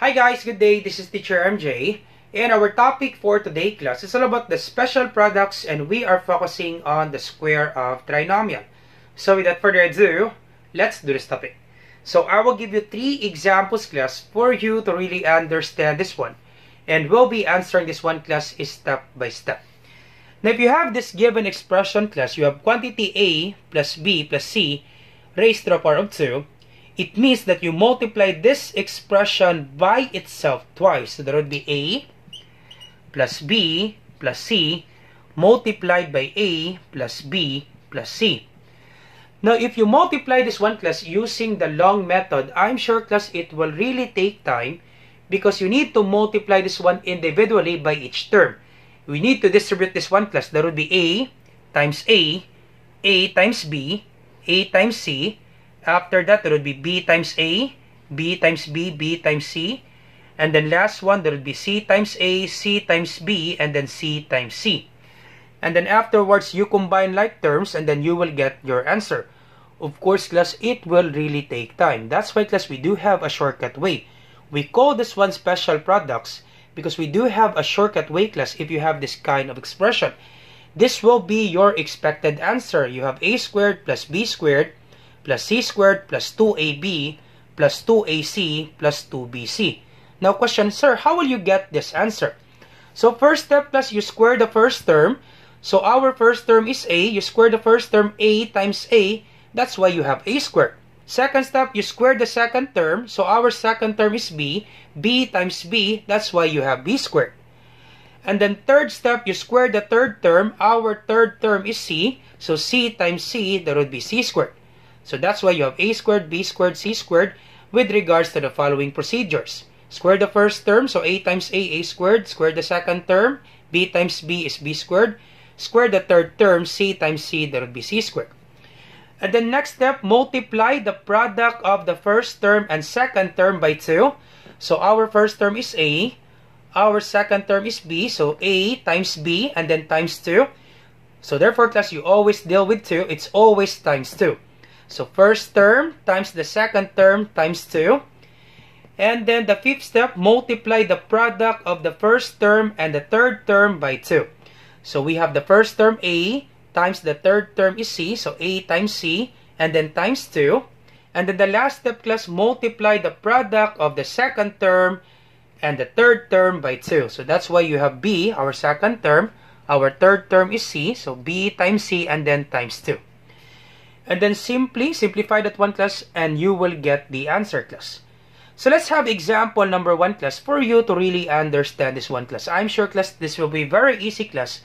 Hi guys, good day. This is Teacher MJ. And our topic for today class is all about the special products, and we are focusing on the square of trinomial. So without further ado, let's do this topic. So I will give you 3 examples class for you to really understand this one. And we'll be answering this one class step by step. Now if you have this given expression class, you have quantity A plus B plus C raised to the power of 2. It means that you multiply this expression by itself twice. So that would be A plus B plus C multiplied by A plus B plus C. Now, if you multiply this one class using the long method, I'm sure class it will really take time because you need to multiply this one individually by each term. We need to distribute this one class. That would be A times A times B, A times C. After that, there would be B times A, B times B, B times C. And then last one, there would be C times A, C times B, and then C times C. And then afterwards, you combine like terms, and then you will get your answer. Of course, class, it will really take time. That's why, class, we do have a shortcut way. We call this one special products because we do have a shortcut way, class, if you have this kind of expression. This will be your expected answer. You have A squared plus B squared plus C squared plus 2AB plus 2AC plus 2BC. Now question, sir, how will you get this answer? So first step, plus you square the first term. So our first term is A. You square the first term, A times A. That's why you have A squared. Second step, you square the second term. So our second term is B. B times B. That's why you have B squared. And then third step, you square the third term. Our third term is C. So C times C, that would be C squared. So that's why you have A squared, B squared, C squared with regards to the following procedures. Square the first term, so A times A squared. Square the second term, B times B is B squared. Square the third term, C times C, that would be C squared. And then next step, multiply the product of the first term and second term by 2. So our first term is A. Our second term is B. So A times B and then times 2. So therefore, class, you always deal with 2. It's always times 2. So first term times the second term times 2. And then the fifth step, multiply the product of the first term and the third term by 2. So we have the first term A times the third term is C. So A times C and then times 2. And then the last step, class, multiply the product of the second term and the third term by 2. So that's why you have B, our second term. Our third term is C. So B times C and then times 2. And then simply simplify that one, class, and you will get the answer, class. So let's have example number 1, class, for you to really understand this one, class. I'm sure, class, this will be very easy, class,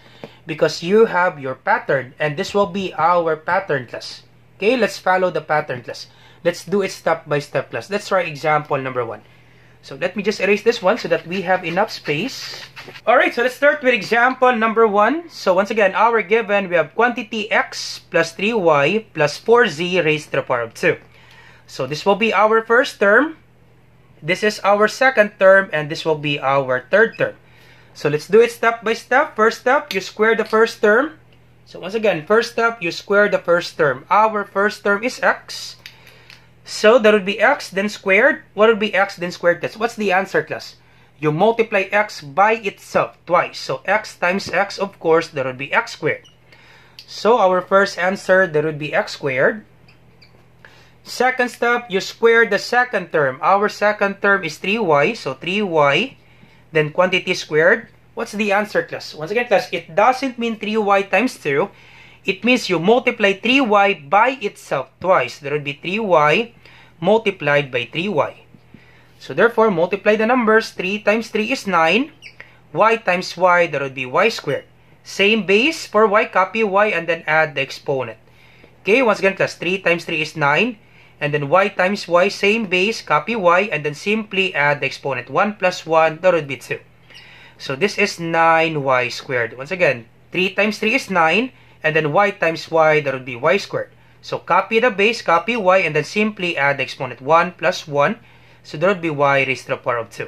because you have your pattern, and this will be our pattern, class. Okay, let's follow the pattern, class. Let's do it step by step, class. Let's try example number 1. So let me just erase this one so that we have enough space. Alright, so let's start with example number 1. So once again, our given, we have quantity x plus 3y plus 4z raised to the power of 2. So this will be our first term. This is our second term, and this will be our third term. So let's do it step by step. First step, you square the first term. So once again, first step, you square the first term. Our first term is x. So that would be x then squared. What would be x then squared, class? What's the answer, class? You multiply x by itself twice. So x times x, of course, that would be x squared. So our first answer, that would be x squared. Second step, you square the second term. Our second term is 3y. So 3y, then quantity squared. What's the answer, class? Once again, class, it doesn't mean 3y times 2. It means you multiply 3y by itself twice. That would be 3y multiplied by 3y. So therefore, multiply the numbers. 3 times 3 is 9. Y times y, that would be y squared. Same base for y, copy y, and then add the exponent. Okay, once again, class, 3 times 3 is 9. And then y times y, same base, copy y, and then simply add the exponent. 1 plus 1, that would be 2. So this is 9y squared. Once again, 3 times 3 is 9. And then y times y, that would be y squared. So copy the base, copy y, and then simply add the exponent. 1 plus 1. So that would be y raised to the power of 2.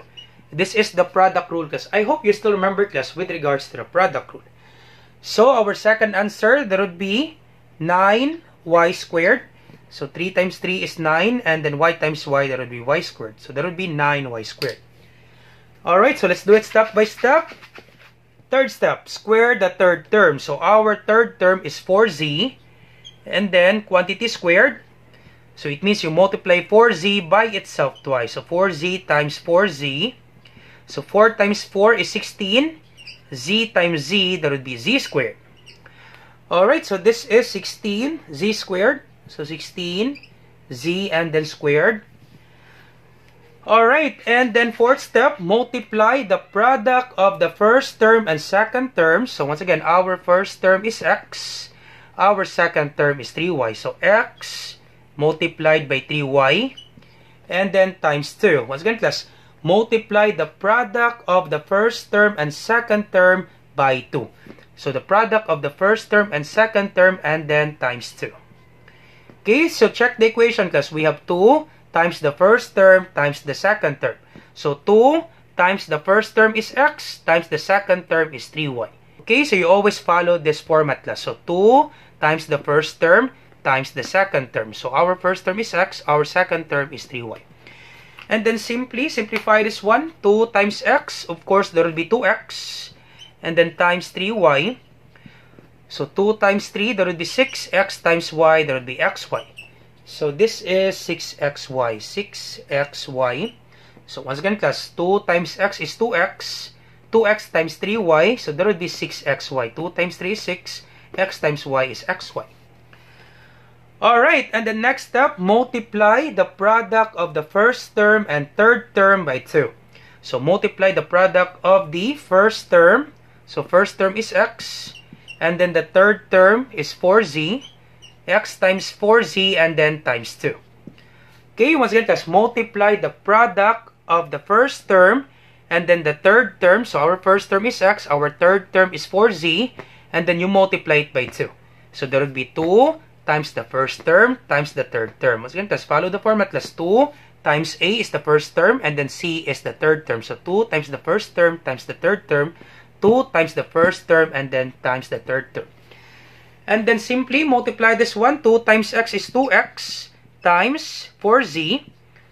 This is the product rule, class. I hope you still remember, class, with regards to the product rule. So our second answer, that would be 9y squared. So 3 times 3 is 9, and then y times y, that would be y squared. So that would be 9y squared. Alright, so let's do it step by step. Third step, square the third term. So our third term is 4z, and then quantity squared. So it means you multiply 4z by itself twice. So 4z times 4z. So 4 times 4 is 16. Z times z, that would be z squared. Alright, so this is 16 z squared. So 16 z and then squared. Alright, and then fourth step, multiply the product of the first term and second term. So once again, our first term is x. Our second term is 3y. So x multiplied by 3y. And then times 2. Once again, class, multiply the product of the first term and second term by 2. So the product of the first term and second term and then times 2. Okay, so check the equation because we have 2 times the first term times the second term. So 2 times the first term is x times the second term is 3y. Okay, so you always follow this format class. So 2 times the first term times the second term. So our first term is x, our second term is 3y. And then simply simplify this one. 2 times x, of course there will be 2x. And then times 3y. So 2 times 3, there will be 6. X times y, there will be xy. So this is 6xy. 6xy. So once again class, 2 times x is 2x. 2x times 3y, so there will be 6xy. 2 times 3 is 6. X times y is xy. Alright, and the next step, multiply the product of the first term and third term by 2. So multiply the product of the first term. So first term is x. And then the third term is 4z. X times 4z and then times 2. Okay, once again, let's multiply the product of the first term and then the third term. So our first term is x. Our third term is 4z. And then you multiply it by 2. So there would be 2 times the first term times the third term. Once again, let's follow the format. Let's 2 times a is the first term and then c is the third term. So 2 times the first term times the third term. 2 times the first term and then times the third term. And then simply multiply this one. 2 times x is 2x times 4z.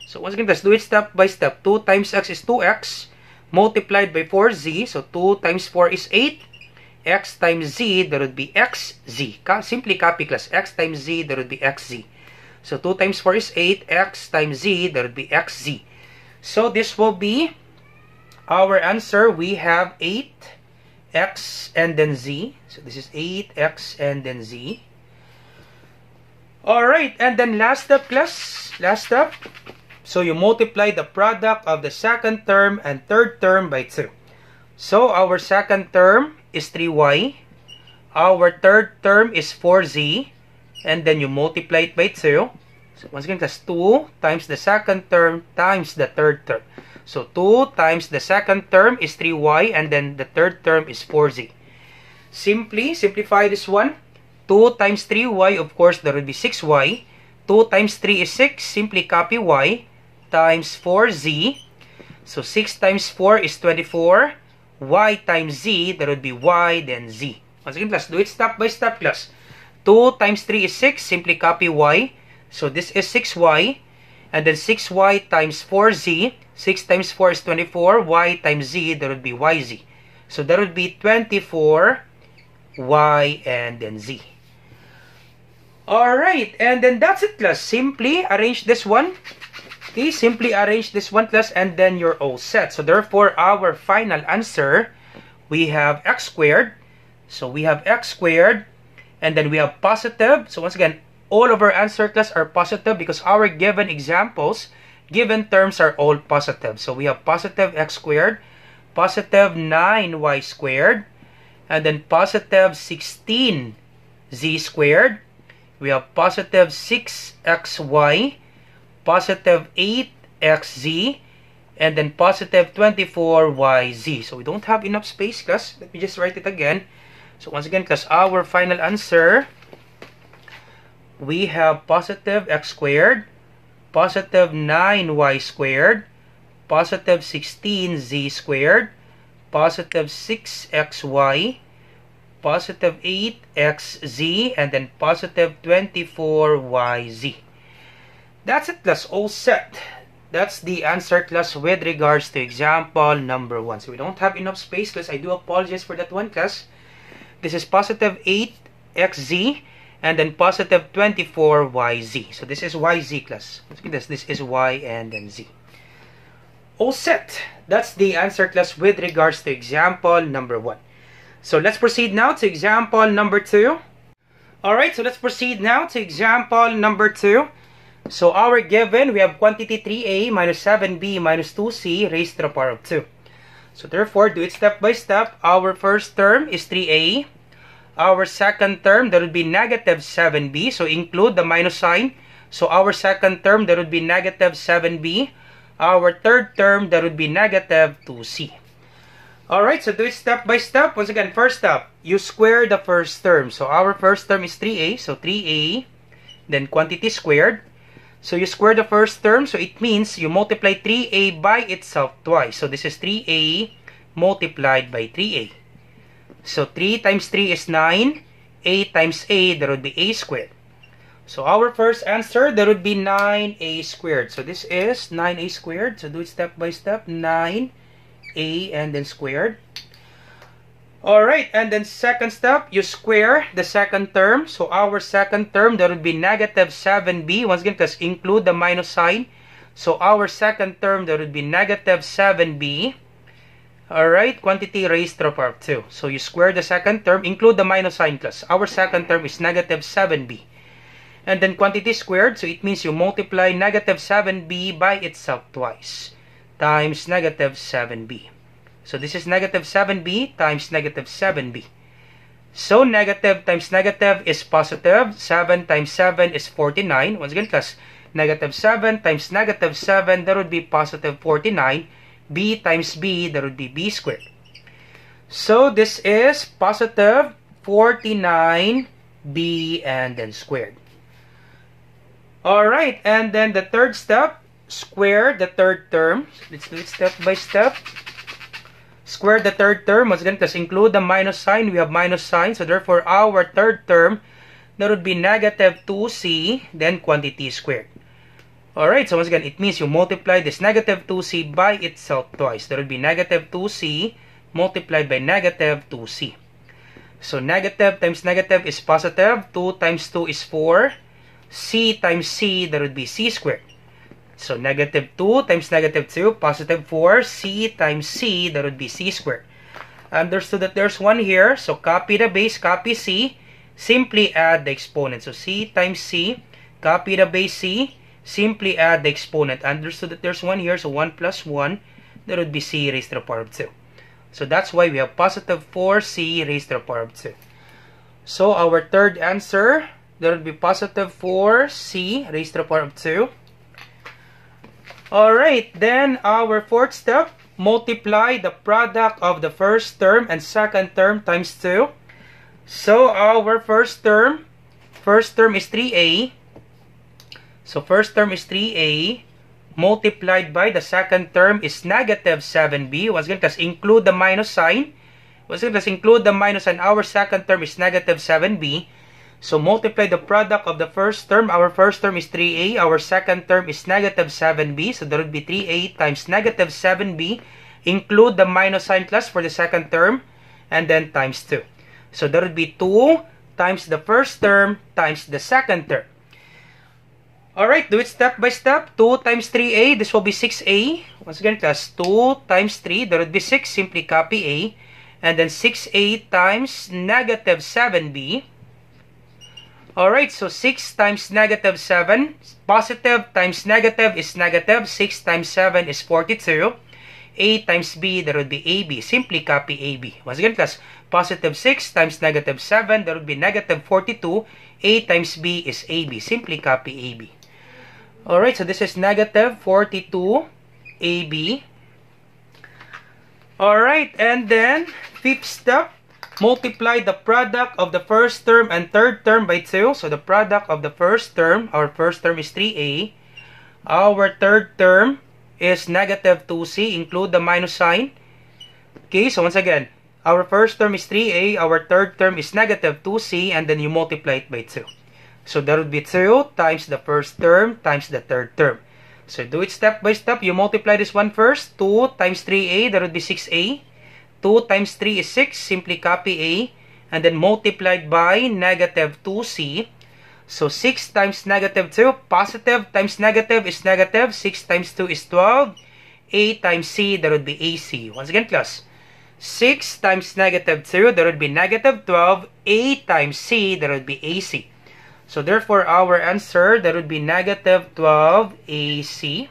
So once again, let's do it step by step. 2 times x is 2x multiplied by 4z. So 2 times 4 is 8. X times z, there would be xz. Simply copy class. X times z, there would be xz. So 2 times 4 is 8. X times z, there would be xz. So this will be our answer. We have 8x and then z. So this is 8x and then z. Alright, and then last step class. Last step. So you multiply the product of the second term and third term by 2. So our second term is 3y. Our third term is 4z. And then you multiply it by 2. So once again, that's 2 times the second term times the third term. So 2 times the second term is 3y and then the third term is 4z. Simply simplify this one. 2 times 3y, of course, there will be 6y. 2 times 3 is 6. Simply copy y times 4z. So 6 times 4 is 24. Y times z, there would be y, then z. Once again, class, do it step by step, class. 2 times 3 is 6. Simply copy y. So this is 6y. And then 6y times 4z. 6 times 4 is 24. Y times z, there would be yz. So there would be 24 y and then z. Alright, and then that's it, class. Simply arrange this one. Okay, simply arrange this one, class, and then you're all set. So therefore, our final answer, we have x squared. So we have x squared, and then we have positive. So once again, all of our answer, class, are positive because our given examples, given terms are all positive. So we have positive x squared, positive 9y squared, and then positive 16z squared. We have positive 6xy, positive 8xz, and then positive 24yz. So we don't have enough space, class. Let me just write it again. So once again, class, our final answer, we have positive x squared, positive 9y squared, positive 16z squared, positive 6xy, positive 8xz, and then positive 24yz. That's it, class. All set. That's the answer, class, with regards to example number 1. So we don't have enough space, class. I do apologize for that one, class. This is positive 8xz and then positive 24yz. So this is yz, class. Let's get this. This is y and then z. All set. That's the answer, class, with regards to example number 1. So let's proceed now to example number 2. Alright, so let's proceed now to example number 2. So our given, we have quantity 3a minus 7b minus 2c raised to the power of 2. So therefore, do it step by step. Our first term is 3a. Our second term, that would be negative 7b. So include the minus sign. So our second term, that would be negative 7b. Our third term, that would be negative 2c. Alright, so do it step by step. Once again, first step, you square the first term. So our first term is 3a. So 3a, then quantity squared. So you square the first term, so it means you multiply 3a by itself twice. So this is 3a multiplied by 3a. So 3 times 3 is 9. A times a, that would be a squared. So our first answer, that would be 9a squared. So this is 9a squared. So do it step by step. 9a and then squared. Alright, and then second step, you square the second term. So our second term, that would be negative 7b. Once again, because include the minus sign. So our second term, that would be negative 7b. Alright, quantity raised to the power of 2. So you square the second term, include the minus sign, class. Our second term is negative 7b. And then quantity squared, so it means you multiply negative 7b by itself twice. Times negative 7b. So this is negative 7b times negative 7b. So negative times negative is positive. 7 times 7 is 49. Once again, class, negative 7 times negative 7, that would be positive 49. B times b, that would be b squared. So this is positive 49b and then squared. Alright, and then the third step, square the third term. Let's do it step by step. Square the third term. Once again, because include the minus sign, we have minus sign. So therefore, our third term, that would be negative 2c, then quantity squared. Alright, so once again, it means you multiply this negative 2c by itself twice. That would be negative 2c multiplied by negative 2c. So negative times negative is positive. 2 times 2 is 4. C times c, that would be c squared. So negative 2 times negative 2, positive 4. C times c, that would be c squared. Understood that there's 1 here. So copy the base, copy c. Simply add the exponent. So c times c, copy the base c. Simply add the exponent. Understood that there's 1 here. So 1 plus 1, that would be c raised to the power of 2. So that's why we have positive 4c raised to the power of 2. So our third answer, that would be positive 4c raised to the power of 2. Alright, then our fourth step, multiply the product of the first term and second term times 2. So our first term is 3a. So first term is 3a multiplied by the second term is negative 7b. Once again, just include the minus sign. Once again, just include the minus sign. Our second term is negative 7b. So multiply the product of the first term. Our first term is 3a. Our second term is negative 7b. So that would be 3a times negative 7b. Include the minus sign, class, for the second term. And then times 2. So that would be 2 times the first term times the second term. Alright, do it step by step. 2 times 3a, this will be 6a. Once again, class, 2 times 3, that would be 6. Simply copy a. And then 6a times negative 7b. Alright, so 6 times negative 7. Positive times negative is negative. 6 times 7 is 42. A times b, that would be ab. Simply copy ab. Once again, class, positive 6 times negative 7, that would be negative 42. A times b is ab. Simply copy ab. Alright, so this is negative 42 ab. Alright, and then fifth step, multiply the product of the first term and third term by 2. So the product of the first term, our first term is 3a. Our third term is negative 2c. Include the minus sign. Okay, so once again, our first term is 3a. Our third term is negative 2c. And then you multiply it by 2. So that would be 2 times the first term times the third term. So do it step by step. You multiply this one first. 2 times 3a, that would be 6a. 2 times 3 is 6. Simply copy a. And then multiplied by negative 2c. So 6 times negative 2. Positive times negative is negative. 6 times 2 is 12. A times c, that would be ac. Once again, class. 6 times negative 2, that would be negative 12. A times c, that would be ac. So therefore, our answer, that would be negative 12 AC.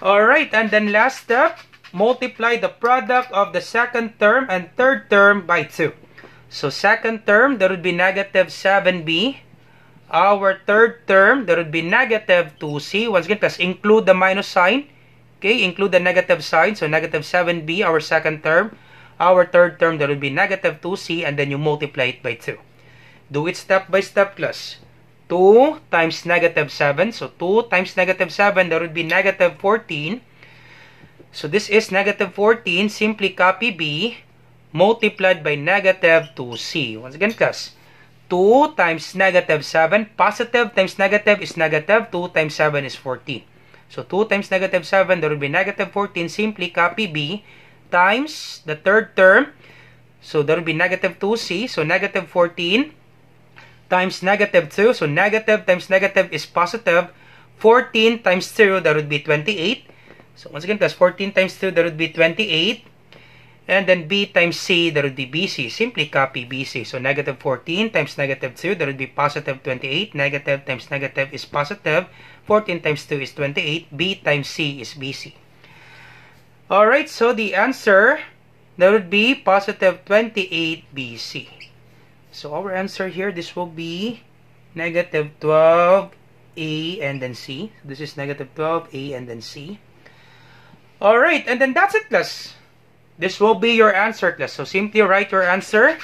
Alright, and then last step, multiply the product of the second term and third term by 2. So second term, that would be negative 7B. Our third term, that would be negative 2C. Once again, plus include the minus sign. Okay, include the negative sign. So negative 7B, our second term. Our third term, that would be negative 2C, and then you multiply it by 2. Do it step by step, class. 2 times negative 7. So 2 times negative 7, that would be negative 14. So this is negative 14. Simply copy B multiplied by negative 2C. Once again, class. 2 times negative 7. Positive times negative is negative. 2 times 7 is 14. So 2 times negative 7, that would be negative 14. Simply copy B times the third term. So that would be negative 2C. So negative 14 times negative 2. So negative times negative is positive. 14 times 2, that would be 28. So once again, plus 14 times 2, that would be 28. And then B times C, that would be BC. Simply copy BC. So negative 14 times negative 2, that would be positive 28. Negative times negative is positive. 14 times 2 is 28. B times C is BC. Alright, so the answer, that would be positive 28 BC. So our answer here, this will be negative 12 A and then C. This is negative 12 A and then C. Alright, and then that's it, class. This will be your answer, class. So simply write your answer.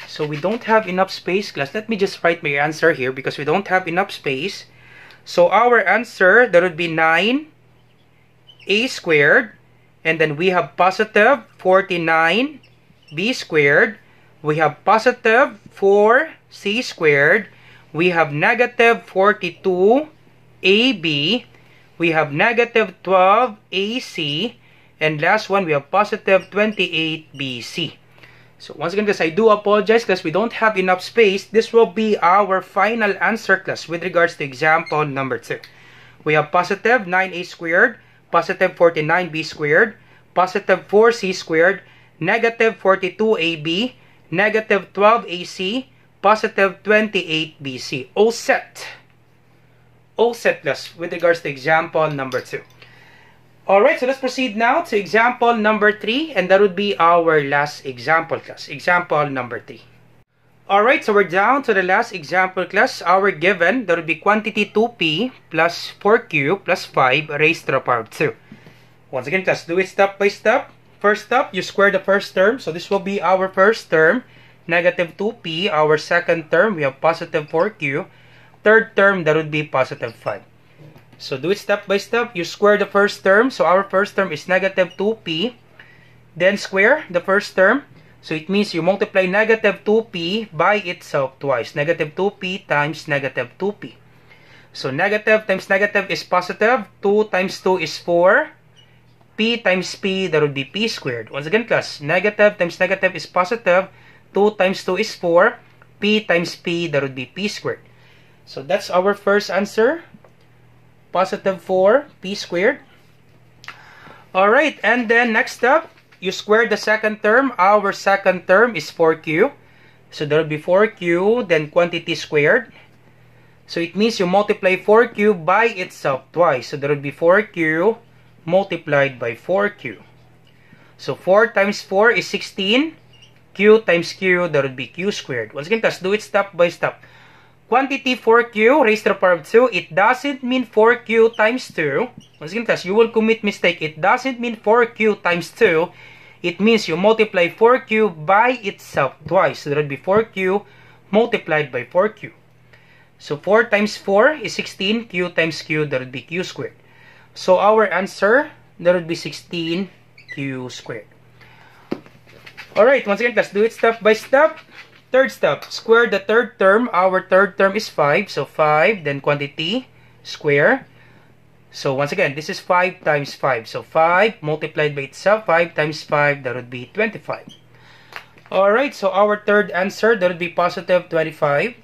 So we don't have enough space, class. Let me just write my answer here because we don't have enough space. So our answer, that would be 9 A squared. And then we have positive 49 B squared. We have positive 4C squared. We have negative 42 AB. We have negative 12 AC. And last one, we have positive 28 BC. So once again, guys, I do apologize because we don't have enough space. This will be our final answer, class, with regards to example number 2. We have positive 9A squared, positive 49B squared, positive 4C squared, negative 42AB, negative 12AC, positive 28BC. All set. All set, class, with regards to example number 2. Alright, so let's proceed now to example number 3, and that would be our last example, class. Example number 3. Alright, so we're down to the last example, class. Our given, that would be quantity 2p plus 4q plus 5 raised to the power of 2. Once again, class, do it step by step. First step, you square the first term. So this will be our first term, negative 2p. Our second term, we have positive 4q. Third term, that would be positive 5. So do it step by step. You square the first term. So our first term is negative 2p. Then square the first term. So it means you multiply negative 2p by itself twice. Negative 2p times negative 2p. So negative times negative is positive. 2 times 2 is 4. P times p, that would be p squared. Once again, class, negative times negative is positive. 2 times 2 is 4. P times p, that would be p squared. So that's our first answer. Positive 4 p squared. Alright, and then next up, you square the second term. Our second term is 4q. So there will be 4q, then quantity squared. So it means you multiply 4q by itself twice. So there will be 4q multiplied by 4q. So 4 times 4 is 16. Q times q, that would be q squared. Once again, let's do it step by step. Quantity 4q raised to the power of 2, it doesn't mean 4q times 2. Once again, class, you will commit mistake. It doesn't mean 4q times 2. It means you multiply 4q by itself twice. So that would be 4q multiplied by 4q. So 4 times 4 is 16. Q times q, that would be q squared. So our answer, that would be 16q squared. Alright, once again, let's do it step by step. Third step, square the third term. Our third term is 5. So 5, then quantity, square. So once again, this is 5 times 5. So 5 multiplied by itself, 5 times 5, that would be 25. Alright, so our third answer, that would be positive 25.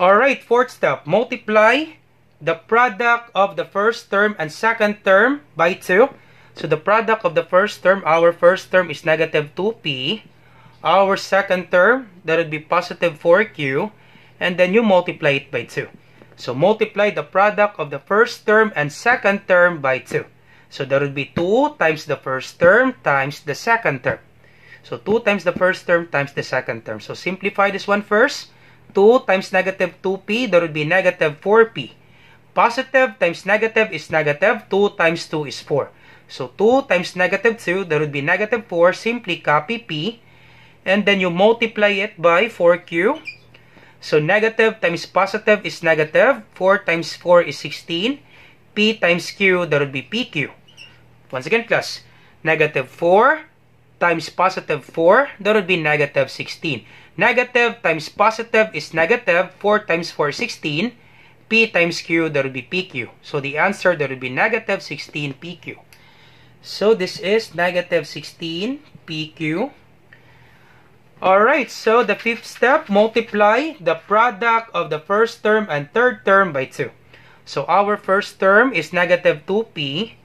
Alright, fourth step, multiply the product of the first term and second term by 2. So the product of the first term, our first term is negative 2p. Our second term, that would be positive 4q. And then you multiply it by 2. So multiply the product of the first term and second term by 2. So that would be 2 times the first term times the second term. So 2 times the first term times the second term. So simplify this one first. 2 times negative 2p, that would be negative 4p. Positive times negative is negative. 2 times 2 is 4. So 2 times negative 2, that would be negative 4. Simply copy p. And then you multiply it by 4q. So negative times positive is negative. 4 times 4 is 16. P times q, that would be pq. Once again, class, negative 4 times positive 4, that would be negative 16. Negative times positive is negative. 4 times 4 is 16. P times q, that would be pq. So the answer, that would be negative 16 pq. So this is negative 16 pq. Alright, so the fifth step, multiply the product of the first term and third term by 2. So our first term is negative 2p.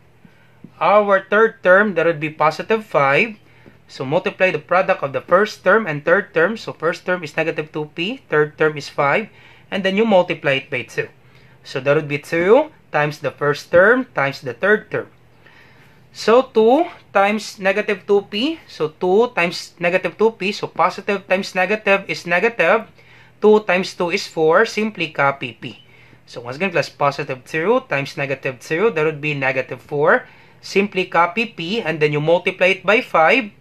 Our third term, that would be positive 5. So multiply the product of the first term and third term. So first term is negative 2p, third term is 5. And then you multiply it by 2. So that would be 2 times the first term times the third term. So 2 times negative 2p. So 2 times negative 2p. So positive times negative is negative. 2 times 2 is 4. Simply copy p. So once again, class, positive 2 times negative 2. That would be negative 4. Simply copy p. And then you multiply it by 5.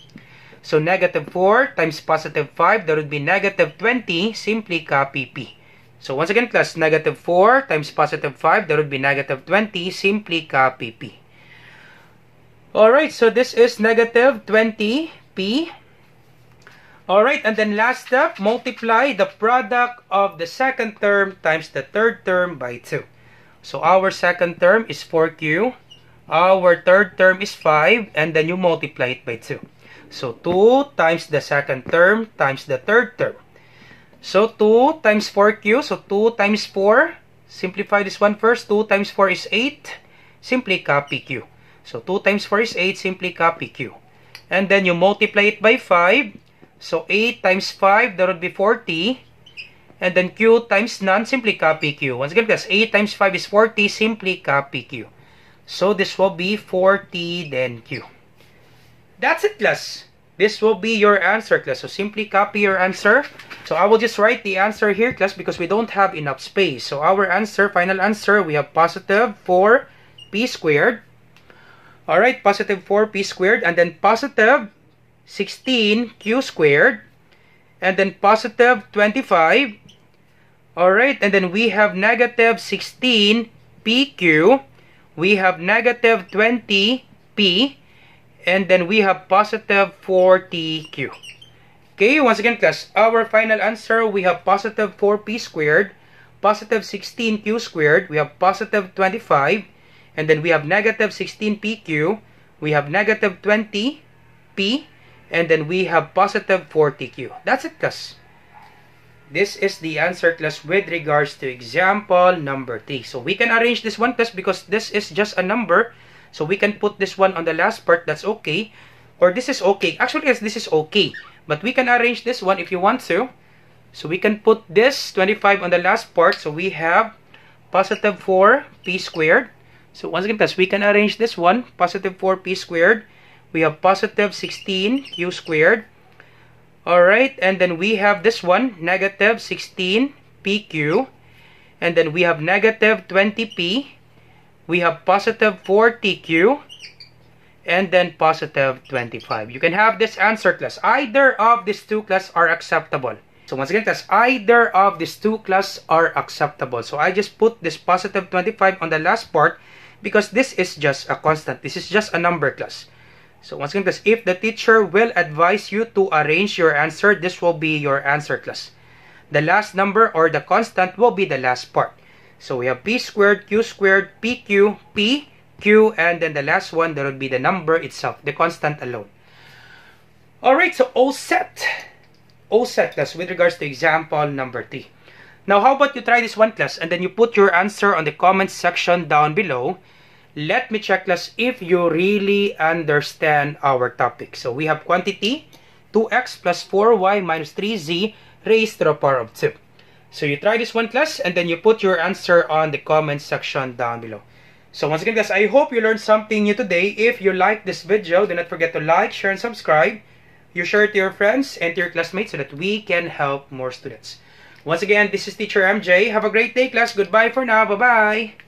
So negative 4 times positive 5. That would be negative 20. Simply copy p. So once again, class, negative 4 times positive 5. That would be negative 20. Simply copy p. Alright, so this is negative 20p. Alright, and then last step, multiply the product of the second term times the third term by 2. So our second term is 4q. Our third term is 5. And then you multiply it by 2. So 2 times the second term times the third term. So 2 times 4q. So 2 times 4. Simplify this one first. 2 times 4 is 8. Simply copy q. So 2 times 4 is 8, simply copy q. And then you multiply it by 5. So 8 times 5, that would be 40. And then q times none, simply copy q. Once again, class, 8 times 5 is 40, simply copy q. So this will be 40, then q. That's it, class. This will be your answer, class. So simply copy your answer. So I will just write the answer here, class, because we don't have enough space. So our answer, final answer, we have positive 4p squared. Alright, positive 4p squared, and then positive 16q squared, and then positive 25. Alright, and then we have negative 16pq, we have negative 20p, and then we have positive 40q. Okay, once again, class, our final answer, we have positive 4p squared, positive 16q squared, we have positive 25, and then we have negative 16pq, we have negative 20p, and then we have positive 40q. That's it, class. This is the answer, class, with regards to example number 3. So we can arrange this one, class, because this is just a number. So we can put this one on the last part, that's okay. Or this is okay. Actually, yes, this is okay. But we can arrange this one if you want to. So we can put this 25 on the last part. So we have positive 4p squared. So once again, class, we can arrange this one, positive 4p squared. We have positive 16q squared. Alright, and then we have this one, negative 16pq. And then we have negative 20p. We have positive 40q. And then positive 25. You can have this answer, class. Either of these two, class, are acceptable. So once again, class, either of these two, class, are acceptable. So I just put this positive 25 on the last part, because this is just a constant. This is just a number, class. So once again, class, if the teacher will advise you to arrange your answer, this will be your answer, class. The last number or the constant will be the last part. So we have p squared, q squared, pq, p, q, and then the last one, that would be the number itself, the constant alone. Alright, so all set. All set, class, with regards to example number 3. Now, how about you try this one, class, and then you put your answer on the comment section down below. Let me check, class, if you really understand our topic. So we have quantity, 2x plus 4y minus 3z raised to the power of 2. So you try this one, class, and then you put your answer on the comment section down below. So once again, guys, I hope you learned something new today. If you like this video, do not forget to like, share, and subscribe. You share it to your friends and to your classmates so that we can help more students. Once again, this is Teacher MJ. Have a great day, class. Goodbye for now. Bye-bye.